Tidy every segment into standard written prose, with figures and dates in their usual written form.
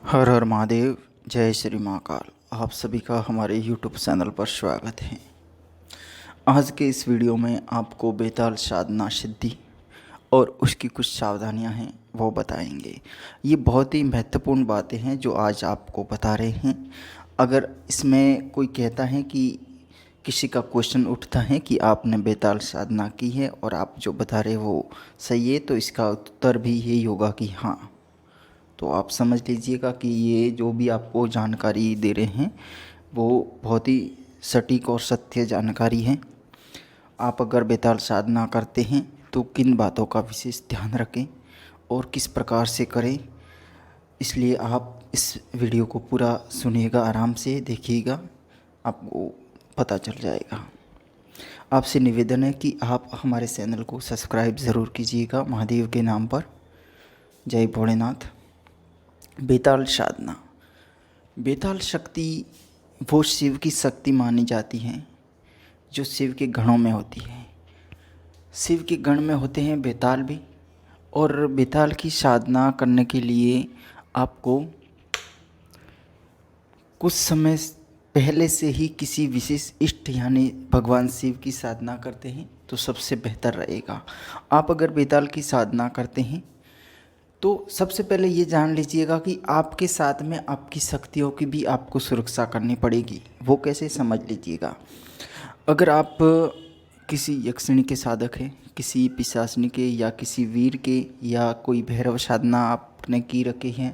हर हर महादेव। जय श्री महाकाल। आप सभी का हमारे YouTube चैनल पर स्वागत है। आज के इस वीडियो में आपको बेताल साधना सिद्धि और उसकी कुछ सावधानियां हैं वो बताएंगे। ये बहुत ही महत्वपूर्ण बातें हैं जो आज आपको बता रहे हैं। अगर इसमें कोई कहता है कि किसी का क्वेश्चन उठता है कि आपने बेताल साधना की है और आप जो बता रहे हो सही है, तो इसका उत्तर भी यही होगा कि हाँ। तो आप समझ लीजिएगा कि ये जो भी आपको जानकारी दे रहे हैं वो बहुत ही सटीक और सत्य जानकारी है। आप अगर बेताल साधना करते हैं तो किन बातों का विशेष ध्यान रखें और किस प्रकार से करें, इसलिए आप इस वीडियो को पूरा सुनिएगा, आराम से देखिएगा, आपको पता चल जाएगा। आपसे निवेदन है कि आप हमारे चैनल को सब्सक्राइब ज़रूर कीजिएगा महादेव के नाम पर। जय भोलेनाथ। बेताल साधना, बेताल शक्ति वो शिव की शक्ति मानी जाती है जो शिव के गणों में होती है। शिव के गण में होते हैं बेताल भी, और बेताल की साधना करने के लिए आपको कुछ समय पहले से ही किसी विशेष इष्ट यानी भगवान शिव की साधना करते हैं तो सबसे बेहतर रहेगा। आप अगर बेताल की साधना करते हैं तो सबसे पहले ये जान लीजिएगा कि आपके साथ में आपकी शक्तियों की भी आपको सुरक्षा करनी पड़ेगी। वो कैसे, समझ लीजिएगा। अगर आप किसी यक्षिणी के साधक हैं, किसी पिशाचिनी के या किसी वीर के या कोई भैरव साधना आपने की रखी है,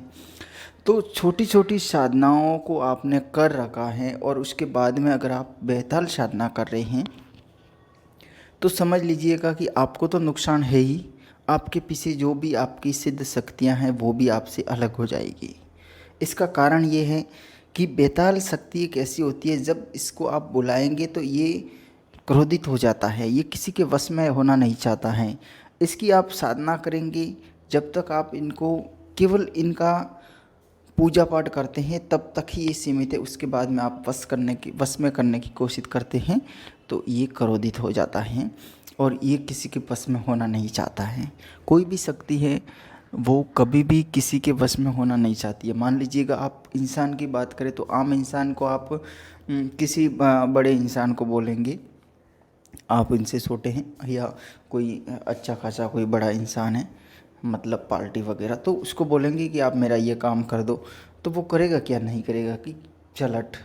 तो छोटी छोटी साधनाओं को आपने कर रखा है और उसके बाद में अगर आप बेताल साधना कर रहे हैं तो समझ लीजिएगा कि आपको तो नुकसान है ही, आपके पीछे जो भी आपकी सिद्ध शक्तियां हैं वो भी आपसे अलग हो जाएगी। इसका कारण ये है कि बेताल शक्ति एक ऐसी होती है, जब इसको आप बुलाएंगे तो ये क्रोधित हो जाता है, ये किसी के वश में होना नहीं चाहता है। इसकी आप साधना करेंगे जब तक आप इनको केवल इनका पूजा पाठ करते हैं तब तक ही ये सीमित है। उसके बाद में आप वश में करने की कोशिश करते हैं तो ये क्रोधित हो जाता है और ये किसी के वश में होना नहीं चाहता है। कोई भी शक्ति है वो कभी भी किसी के वश में होना नहीं चाहती है। मान लीजिएगा आप इंसान की बात करें तो आम इंसान को आप किसी बड़े इंसान को बोलेंगे, आप इनसे छोटे हैं या कोई अच्छा खासा कोई बड़ा इंसान है, मतलब पार्टी वगैरह, तो उसको बोलेंगे कि आप मेरा ये काम कर दो, तो वो करेगा क्या? नहीं करेगा कि चल हट,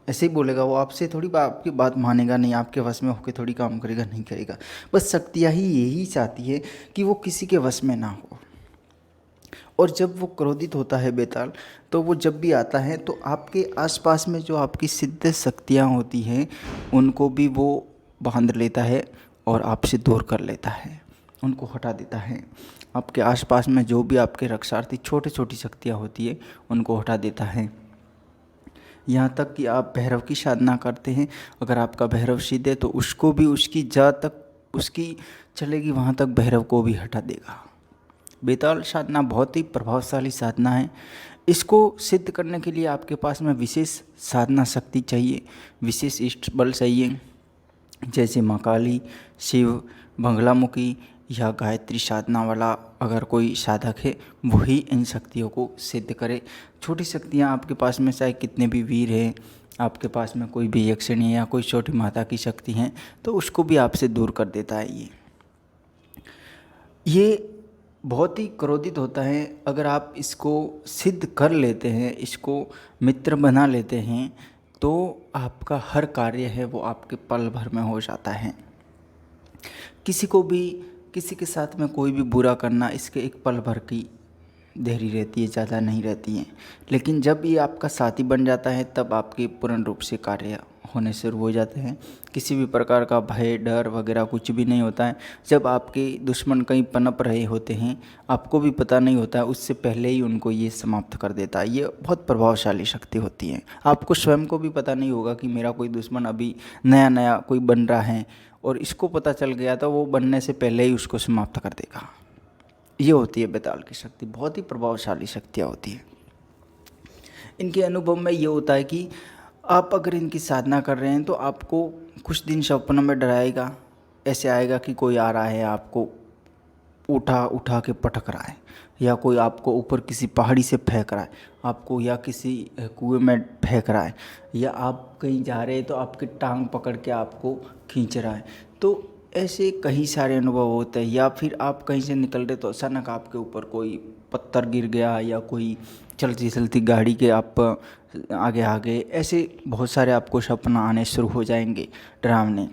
ऐसे ही बोलेगा। वो आपसे थोड़ी आपकी बात मानेगा नहीं, आपके वश में होकर थोड़ी काम करेगा, नहीं करेगा। बस शक्तियाँ ही यही चाहती है कि वो किसी के वश में ना हो। और जब वो क्रोधित होता है बेताल, तो वो जब भी आता है तो आपके आसपास में जो आपकी सिद्ध शक्तियाँ होती हैं उनको भी वो बांध लेता है और आपसे दूर कर लेता है, उनको हटा देता है। आपके आसपास में जो भी आपके रक्षार्थी छोटी छोटी शक्तियाँ होती है उनको हटा देता है। यहाँ तक कि आप भैरव की साधना करते हैं, अगर आपका भैरव सिद्ध है तो उसको भी उसकी जहाँ तक उसकी चलेगी वहाँ तक भैरव को भी हटा देगा। बेताल साधना बहुत ही प्रभावशाली साधना है। इसको सिद्ध करने के लिए आपके पास में विशेष साधना शक्ति चाहिए, विशेष इष्ट बल चाहिए, जैसे माँ काली, शिव, बंगलामुखी या गायत्री साधना वाला अगर कोई साधक है वही इन शक्तियों को सिद्ध करे। छोटी शक्तियाँ आपके पास में चाहे कितने भी वीर हैं, आपके पास में कोई भी यक्षिणी या कोई छोटी माता की शक्ति है तो उसको भी आपसे दूर कर देता है। ये बहुत ही क्रोधित होता है। अगर आप इसको सिद्ध कर लेते हैं, इसको मित्र बना लेते हैं, तो आपका हर कार्य है वो आपके पल भर में हो जाता है। किसी को भी किसी के साथ में कोई भी बुरा करना इसके एक पल भर की देरी रहती है, ज़्यादा नहीं रहती है। लेकिन जब ये आपका साथी बन जाता है तब आपके पूर्ण रूप से कार्य होने शुरू हो जाते हैं। किसी भी प्रकार का भय, डर वगैरह कुछ भी नहीं होता है। जब आपके दुश्मन कहीं पनप रहे होते हैं, आपको भी पता नहीं होता है, उससे पहले ही उनको ये समाप्त कर देता है। ये बहुत प्रभावशाली शक्ति होती है। आपको स्वयं को भी पता नहीं होगा कि मेरा कोई दुश्मन अभी नया नया कोई बन रहा है, और इसको पता चल गया तो वो बनने से पहले ही उसको समाप्त कर देगा। ये होती है बेताल की शक्ति, बहुत ही प्रभावशाली शक्तियाँ होती है। इनके अनुभव में ये होता है कि आप अगर इनकी साधना कर रहे हैं तो आपको कुछ दिन सपनों में डराएगा, ऐसे आएगा कि कोई आ रहा है आपको उठा उठा के पटक रहा है, या कोई आपको ऊपर किसी पहाड़ी से फेंक रहा है आपको, या किसी कुएं में फेंक रहा है, या आप कहीं जा रहे हैं तो आपकी टांग पकड़ के आपको खींच रहा है। तो ऐसे कई सारे अनुभव होते हैं। या फिर आप कहीं से निकल रहे तो अचानक आपके ऊपर कोई पत्थर गिर गया, या कोई चलती चलती गाड़ी के आप आगे आ गए। ऐसे बहुत सारे आपको सपना आने शुरू हो जाएंगे डरावने।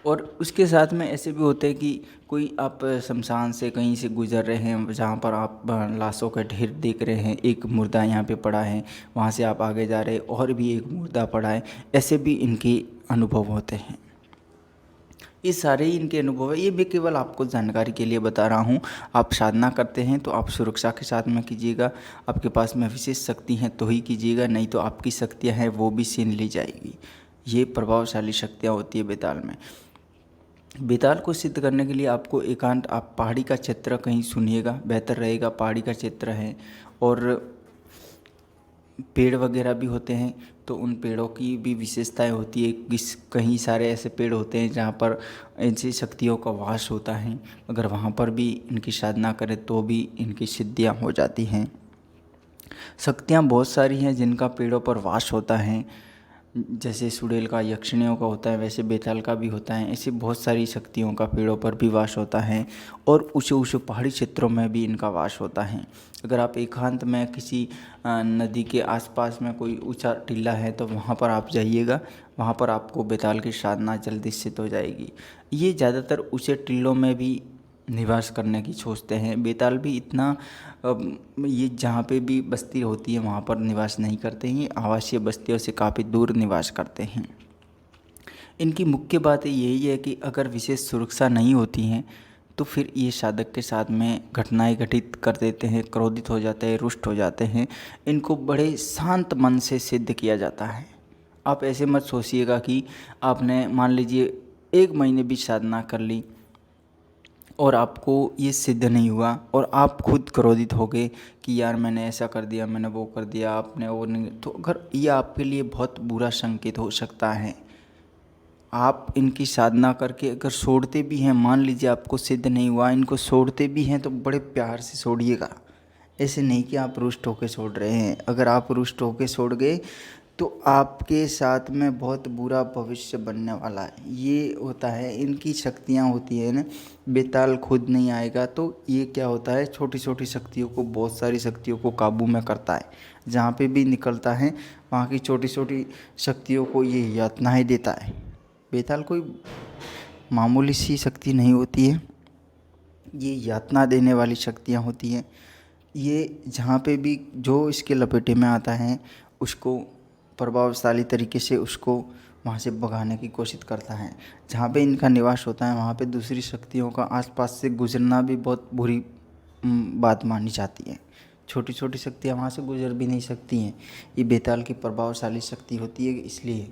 और उसके साथ में ऐसे भी होते हैं कि कोई आप शमशान से कहीं से गुजर रहे हैं, जहाँ पर आप लाशों का ढेर देख रहे हैं, एक मुर्दा यहाँ पे पड़ा है, वहाँ से आप आगे जा रहे हैं और भी एक मुर्दा पड़ा है। ऐसे भी इनके अनुभव होते हैं। ये सारे ही इनके अनुभव है। ये मैं केवल आपको जानकारी के लिए बता रहा हूँ। आप साधना करते हैं तो आप सुरक्षा के साथ में कीजिएगा। आपके पास में विशेष शक्ति है तो ही कीजिएगा, नहीं तो आपकी शक्तियाँ हैं वो भी छीन ली जाएगी। ये प्रभावशाली शक्तियाँ होती है बेताल में। बेताल को सिद्ध करने के लिए आपको एकांत, आप पहाड़ी का क्षेत्र कहीं सुनिएगा, बेहतर रहेगा। पहाड़ी का क्षेत्र है और पेड़ वगैरह भी होते हैं, तो उन पेड़ों की भी विशेषताएं होती है। कहीं सारे ऐसे पेड़ होते हैं जहाँ पर ऐसी शक्तियों का वास होता है। अगर वहाँ पर भी इनकी साधना करें तो भी इनकी सिद्धियाँ हो जाती हैं। शक्तियाँ बहुत सारी हैं जिनका पेड़ों पर वास होता है। जैसे सुड़ेल का, यक्षिणियों का होता है, वैसे बेताल का भी होता है। ऐसी बहुत सारी शक्तियों का पेड़ों पर भी वास होता है और ऊँचे ऊँचे पहाड़ी क्षेत्रों में भी इनका वास होता है। अगर आप एकांत में किसी नदी के आसपास में कोई ऊंचा टीला है तो वहाँ पर आप जाइएगा, वहाँ पर आपको बेताल की साधना जल्दी सिद्ध हो जाएगी। ये ज़्यादातर ऊंचे टीलों में भी निवास करने की सोचते हैं। बेताल भी इतना ये जहाँ पे भी बस्ती होती है वहाँ पर निवास नहीं करते हैं, आवासीय बस्तियों से काफ़ी दूर निवास करते हैं। इनकी मुख्य बात यही है कि अगर विशेष सुरक्षा नहीं होती हैं तो फिर ये साधक के साथ में घटनाएं घटित कर देते हैं, क्रोधित हो जाते हैं, रुष्ट हो जाते हैं। इनको बड़े शांत मन से सिद्ध किया जाता है। आप ऐसे मत सोचिएगा कि आपने मान लीजिए 1 महीने भी साधना कर ली और आपको ये सिद्ध नहीं हुआ और आप खुद क्रोधित हो गए कि यार मैंने ऐसा कर दिया, मैंने वो कर दिया, आपने वो नहीं, तो अगर ये आपके लिए बहुत बुरा संकेत हो सकता है। आप इनकी साधना करके अगर छोड़ते भी हैं, मान लीजिए आपको सिद्ध नहीं हुआ, इनको छोड़ते भी हैं तो बड़े प्यार से छोड़िएगा। ऐसे नहीं कि आप रुष्ट होकर छोड़ रहे हैं। अगर आप रुष्ट होकर छोड़ गए तो आपके साथ में बहुत बुरा भविष्य बनने वाला है। ये होता है, इनकी शक्तियाँ होती है ना। बेताल खुद नहीं आएगा तो ये क्या होता है, छोटी छोटी शक्तियों को, बहुत सारी शक्तियों को काबू में करता है। जहाँ पे भी निकलता है वहाँ की छोटी छोटी शक्तियों को ये यातनाएं देता है। बेताल कोई मामूली सी शक्ति नहीं होती है, ये यातना देने वाली शक्तियाँ होती हैं। ये जहाँ पे भी जो इसके लपेटे में आता है उसको प्रभावशाली तरीके से उसको वहाँ से भगाने की कोशिश करता है। जहाँ पे इनका निवास होता है वहाँ पे दूसरी शक्तियों का आसपास से गुजरना भी बहुत बुरी बात मानी जाती है। छोटी छोटी शक्तियाँ वहाँ से गुजर भी नहीं सकती हैं। ये बेताल की प्रभावशाली शक्ति होती है, इसलिए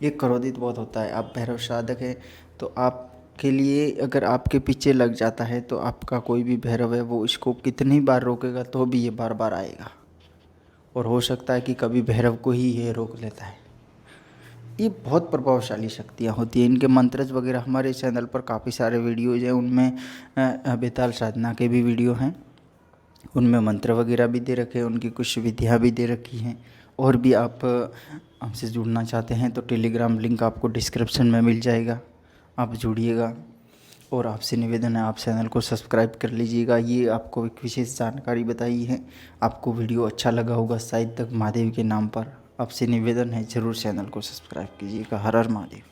ये क्रोधित बहुत होता है। आप भैरव साधक हैं तो आपके लिए अगर आपके पीछे लग जाता है तो आपका कोई भी भैरव है वो इसको कितनी बार रोकेगा तो भी ये बार बार आएगा, और हो सकता है कि कभी भैरव को ही ये रोक लेता है। ये बहुत प्रभावशाली शक्तियाँ होती हैं। इनके मंत्रज वगैरह हमारे चैनल पर काफ़ी सारे वीडियोज़ हैं, उनमें बेताल साधना के भी वीडियो हैं, उनमें मंत्र वगैरह भी दे रखे हैं, उनकी कुछ विधियाँ भी दे रखी हैं। और भी आप हमसे जुड़ना चाहते हैं तो टेलीग्राम लिंक आपको डिस्क्रिप्शन में मिल जाएगा, आप जुड़िएगा। और आपसे निवेदन है आप चैनल को सब्सक्राइब कर लीजिएगा। ये आपको एक विशेष जानकारी बताई है, आपको वीडियो अच्छा लगा होगा शायद तक महादेव के नाम पर। आपसे निवेदन है ज़रूर चैनल को सब्सक्राइब कीजिएगा। हर हर महादेव।